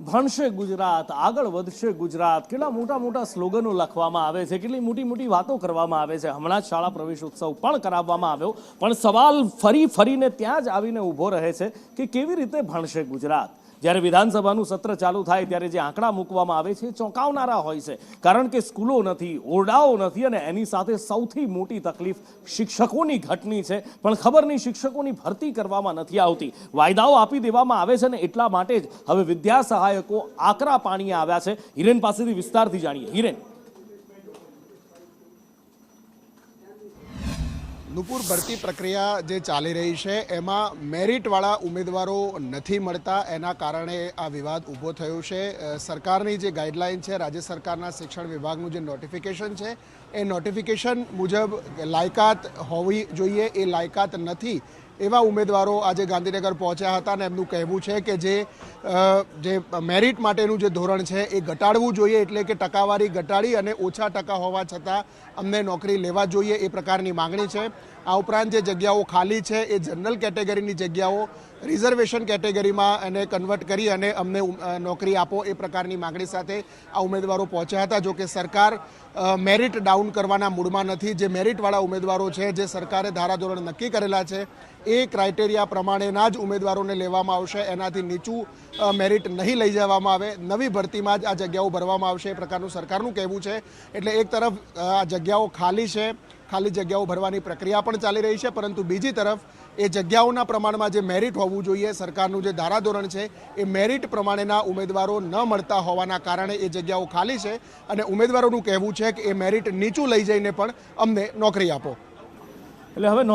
ભણશે ગુજરાત, આગળ વધશે ગુજરાત, કેટલા મોટા મોટા સ્લોગનો લખવામાં આવે છે, કેટલી મોટી મોટી વાતો કરવામાં આવે છે. હમણાં જ શાળા પ્રવેશ ઉત્સવ પણ કરાવવામાં આવ્યો, પણ સવાલ ફરી ફરીને ત્યાં જ આવીને ઊભો રહે છે કે કેવી રીતે ભણશે ગુજરાત. જ્યારે વિધાનસભાનું સત્ર ચાલુ થાય ત્યારે જે આંકડા મૂકવામાં આવે છે એ ચોંકાવનારા હોય છે, કારણ કે સ્કૂલો નથી, ઓરડાઓ નથી, અને એની સાથે સૌથી મોટી તકલીફ શિક્ષકોની ઘટની છે. પણ ખબર નહીં, શિક્ષકોની ભરતી કરવામાં નથી આવતી, વાયદાઓ આપી દેવામાં આવે છે ને એટલા માટે જ હવે વિદ્યા સહાયકો આકરા પાણીએ આવ્યા છે. હિરેન પાસેથી વિસ્તારથી જાણીએ. હિરેન, નુપુર, ભરતી પ્રક્રિયા જે ચાલી રહી છે એમાં મેરિટવાળા ઉમેદવારો નથી મળતા, એના કારણે આ વિવાદ ઊભો થયો છે. સરકારની જે ગાઈડલાઈન છે, રાજ્ય સરકારના શિક્ષણ વિભાગનું જે નોટિફિકેશન છે એ નોટિફિકેશન મુજબ લાયકાત હોવી જોઈએ, એ લાયકાત નથી એવા ઉમેદવારો આજે ગાંધીનગર પહોંચ્યા હતા અને એમનું કહેવું છે કે જે મેરિટ માટેનું જે ધોરણ છે એ ઘટાડવું જોઈએ, એટલે કે ટકાવારી ઘટાડી અને ઓછા ટકા હોવા છતાં અમને નોકરી લેવા જોઈએ, એ પ્રકારની માગણી છે. આ ઉપરાંત જે જગ્યાઓ ખાલી છે એ જનરલ કેટેગરીની જગ્યાઓ રિઝર્વેશન કેટેગરીમાં એને કન્વર્ટ કરી અને અમને નોકરી આપો, એ પ્રકારની માગણી સાથે આ ઉમેદવારો પહોંચ્યા હતા. જો કે સરકાર મેરિટ ડાઉન કરવાના મૂડમાં નથી. જે મેરિટવાળા ઉમેદવારો છે, જે સરકારે ધારાધોરણ નક્કી કરેલા છે એ ક્રાઇટેરિયા પ્રમાણેના જ ઉમેદવારોને લેવામાં આવશે, એનાથી નીચું મેરિટ નહીં લઈ જવામાં આવે. નવી ભરતીમાં જ આ જગ્યાઓ ભરવામાં આવશે, એ પ્રકારનું સરકારનું કહેવું છે. એટલે એક તરફ આ જગ્યાઓ ખાલી છે, ખાલી જગ્યાઓ ભરવાની પ્રક્રિયા પણ ચાલી રહી છે, પરંતુ બીજી તરફ એ જગ્યાઓના પ્રમાણમાં જે મેરિટ હોવું જોઈએ, સરકારનું જે ધારાધોરણ છે એ મેરિટ પ્રમાણેના ઉમેદવારો ન મળતા હોવાના કારણે એ જગ્યાઓ ખાલી છે અને ઉમેદવારોનું કહેવું છે કે એ મેરિટ નીચું લઈ જઈને પણ અમને નોકરી આપો. એટલે હવે